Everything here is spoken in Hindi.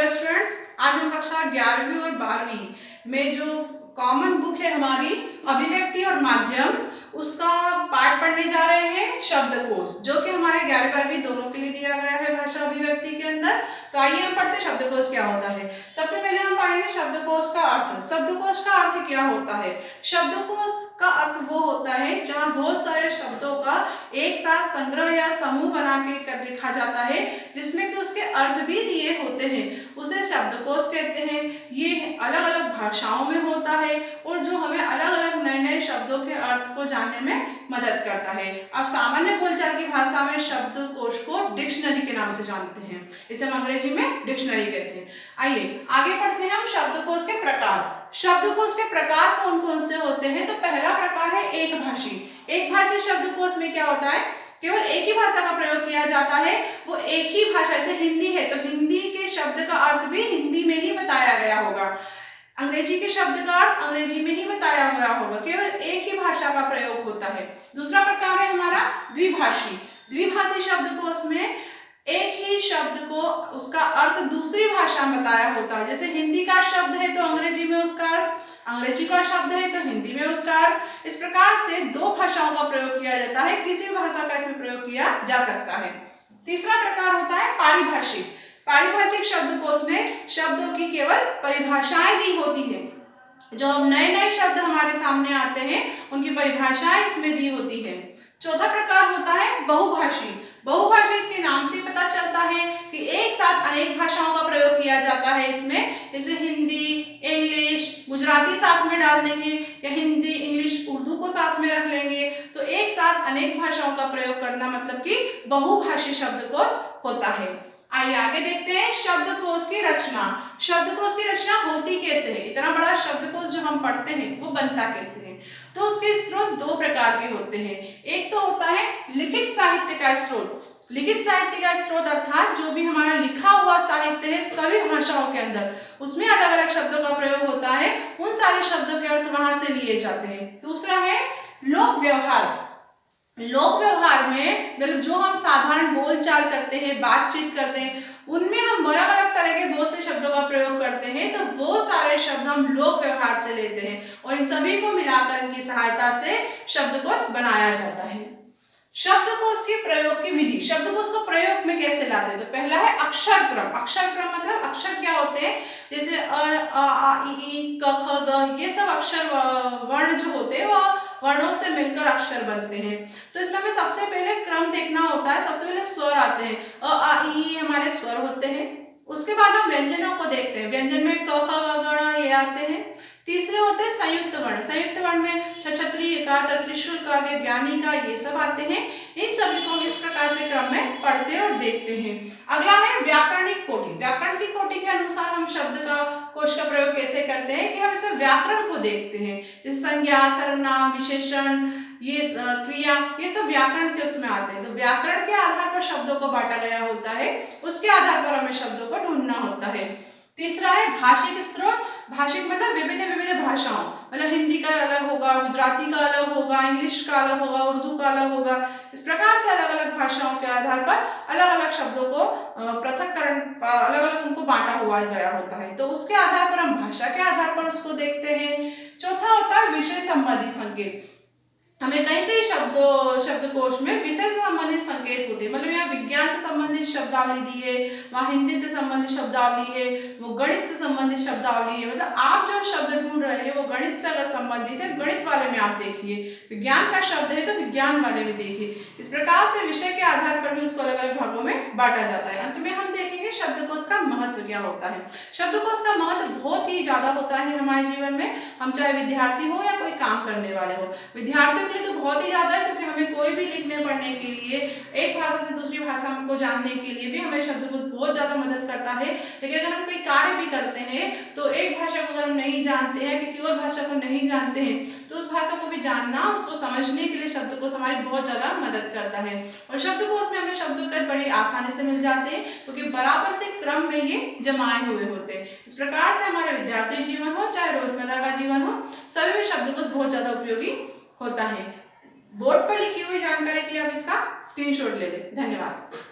हेलो स्टूडेंट्स, आज हम कक्षा 11वीं और 12वीं में जो कॉमन बुक है हमारी अभिव्यक्ति और माध्यम, उसका पार्ट पढ़ने जा रहे हैं शब्दकोश, जो कि हमारे 11वीं 12वीं दोनों के लिए दिया गया है भाषा अभिव्यक्ति के अंदर। तो आइए हम पढ़ते हैं शब्दकोश क्या होता है। सबसे पहले हम पढ़ेंगे शब्दकोश का अर्थ। शब्दकोश का अर्थ क्या होता है? शब्दकोश का अर्थ वो होता है जहाँ बहुत सारे शब्दों का एक साथ संग्रह या समूह बना के कर लिखा जाता है, जिसमें कि उसके अर्थ भी दिए होते हैं, उसे शब्दकोश कहते हैं। ये अलग अलग भाषाओं में होता है और जो हमें अलग अलग नए नए शब्दों के अर्थ को जानने में मदद करता है। अब सामान्य बोलचाल की भाषा में शब्दकोश को डिक्शनरी के नाम से जानते हैं, इसे हम अंग्रेजी में डिक्शनरी कहते हैं। आइए आगे पढ़ते हैं हम शब्दकोश के प्रकार। शब्दकोश के प्रकार कौन कौन से होते हैं? तो पहला प्रकार है एक भाषी। एक भाषी शब्दकोश में क्या होता है? केवल एक ही भाषा का प्रयोग किया जाता है, वो एक ही भाषा, जैसे हिंदी है तो हिंदी के शब्द का अर्थ भी हिंदी में ही बताया गया होगा, अंग्रेजी के शब्द का अर्थ अंग्रेजी में ही बताया गया होगा, केवल एक ही भाषा का प्रयोग होता है। दूसरा प्रकार है हमारा द्विभाषी। द्विभाषी शब्दकोश में एक ही शब्द को उसका अर्थ दूसरी भाषा में बताया होता है, जैसे हिंदी का शब्द है तो अंग्रेजी में उसका अर्थ, अंग्रेजी का शब्द है तो हिंदी में उसका अर्थ। इस प्रकार से दो भाषाओं का प्रयोग किया जाता है, किसी भी भाषा का इसमें प्रयोग किया जा सकता है। तीसरा प्रकार होता है पारिभाषिक। पारिभाषिक शब्दकोश में शब्दों की केवल परिभाषाएं दी होती है, जो नए नए शब्द हमारे सामने आते हैं उनकी परिभाषाएं इसमें दी होती है। चौथा प्रकार होता है बहुभाषी। बहुभाषी इसके नाम से पता चलता है कि एक साथ अनेक भाषाओं का प्रयोग किया जाता है इसमें, जैसे हिंदी, इंग्लिश, गुजराती साथ में डाल देंगे या हिंदी, इंग्लिश, उर्दू को साथ में रख लेंगे, तो एक साथ अनेक भाषाओं का प्रयोग करना मतलब कि बहुभाषी शब्दकोश होता है। आइए आगे देखते हैं शब्दकोश की रचना। शब्दकोश की रचना होती कैसे है? इतना बड़ा शब्दकोश जो हम पढ़ते हैं वो बनता कैसे है? तो उसके स्रोत दो प्रकार के होते हैं। एक तो होता है लिखित साहित्य का स्रोत। लिखित साहित्य का स्रोत अर्थात जो भी हमारा लिखा हुआ साहित्य है सभी भाषाओं के अंदर, उसमें अलग अलग शब्दों का प्रयोग होता है, उन सारे शब्दों के अर्थ वहां से लिए जाते हैं। दूसरा है लोक व्यवहार। लोक व्यवहार में मतलब जो हम साधारण बोलचाल करते हैं, बातचीत करते हैं, उनमें हम अलग अलग तरह के बहुत से शब्दों का प्रयोग करते हैं, तो वो सारे शब्द हम लोक व्यवहार से लेते हैं और इन सभी को मिलाकर इनकी सहायता से शब्दकोश बनाया जाता है। शब्दकोश के प्रयोग की विधि। शब्दकोश को प्रयोग में कैसे लाते हैं? तो पहला है अक्षर क्रम। अक्षर क्रम मतलब अक्षर क्या होते हैं? जैसे अ, आ, ई, क, ख, ग, ये सब अक्षर वर्ण जो होते हैं वो वर्णों से मिलकर अक्षर बनते हैं। तो इसमें हमें सबसे पहले क्रम देखना होता है। सबसे पहले स्वर आते हैं, अ, आ, ई हमारे स्वर होते हैं। उसके बाद हम व्यंजनों को देखते हैं। व्यंजन में क, ख, ग, घ ये आते हैं। तीसरे होते हैं संयुक्त वर्ण। संयुक्त वर्ण में छछत्री, एकात्र, त्रिशूल का, ज्ञानी का, ये सब आते हैं। इन सभी को हम इस प्रकार से क्रम में पढ़ते हैं और देखते हैं। अगला है व्याकरणिक कोटि। व्याकरण की कोटि के अनुसार हम शब्द का कोश का प्रयोग कैसे करते हैं कि हम इसमें व्याकरण को देखते हैं, जैसे संज्ञा, सर्वनाम, विशेषण, ये क्रिया, ये सब व्याकरण के उसमें आते हैं। तो व्याकरण के आधार पर शब्दों को बांटा गया होता है, उसके आधार पर हमें शब्दों को ढूंढना होता है। तीसरा है भाषिक स्रोत। भाषिक मतलब विभिन्न विभिन्न भाषाओं, मतलब हिंदी का अलग होगा, गुजराती का अलग होगा, इंग्लिश का अलग होगा, उर्दू का अलग होगा। इस प्रकार से अलग अलग भाषाओं के आधार पर अलग अलग शब्दों को पृथक्करण, अलग अलग उनको बांटा हुआ गया होता है, तो उसके आधार पर हम भाषा के आधार पर उसको देखते हैं। चौथा होता है विषय संबंधी संकेत। हमें कई कई शब्दकोश में विषय से संबंधित संकेत होते हैं, मतलब यहाँ विज्ञान से संबंधित शब्दावली दी है, वहाँ हिंदी से संबंधित शब्दावली है, वो गणित से संबंधित शब्दावली है। मतलब आप जो शब्द ढूंढ रहे हैं वो गणित से अगर संबंधित है, गणित वाले में आप देखिए, विज्ञान का शब्द है तो विज्ञान वाले में देखिए। इस प्रकार से विषय के आधार पर भी उसको अलग अलग भागों में बांटा जाता है। अंत में हम देखेंगे शब्दकोश का महत्व क्या होता है। शब्दकोश का महत्व बहुत ही ज्यादा होता है हमारे जीवन में, हम चाहे विद्यार्थी हो या कोई काम करने वाले हो। विद्यार्थियों के लिए तो बहुत ही ज्यादा है, क्योंकि हमें कोई भी लिखने पढ़ने के लिए, एक भाषा से दूसरी भाषा को जानने के लिए भी हमें शब्दकोश बहुत ज्यादा मदद करता है। लेकिन अगर हम कोई कार्य भी करते हैं तो एक भाषा को अगर हम नहीं जानते हैं, किसी और भाषा को नहीं जानते हैं, तो उस भाषा को भी जानना, उसको समझने के लिए शब्दकोश हमारी बहुत ज्यादा मदद करता है। और शब्दकोश में हमें शब्दों बड़ी आसानी से मिल जाते हैं, क्योंकि बराबर से क्रम में ये जमाए हुए होते हैं। इस प्रकार से हमारा विद्यार्थी जीवन हो चाहे रोजमर्रा का जीवन हो, सभी में शब्दकोश बहुत ज्यादा उपयोगी होता है। बोर्ड पर लिखी हुई जानकारी के लिए आप इसका स्क्रीनशॉट ले लें। धन्यवाद।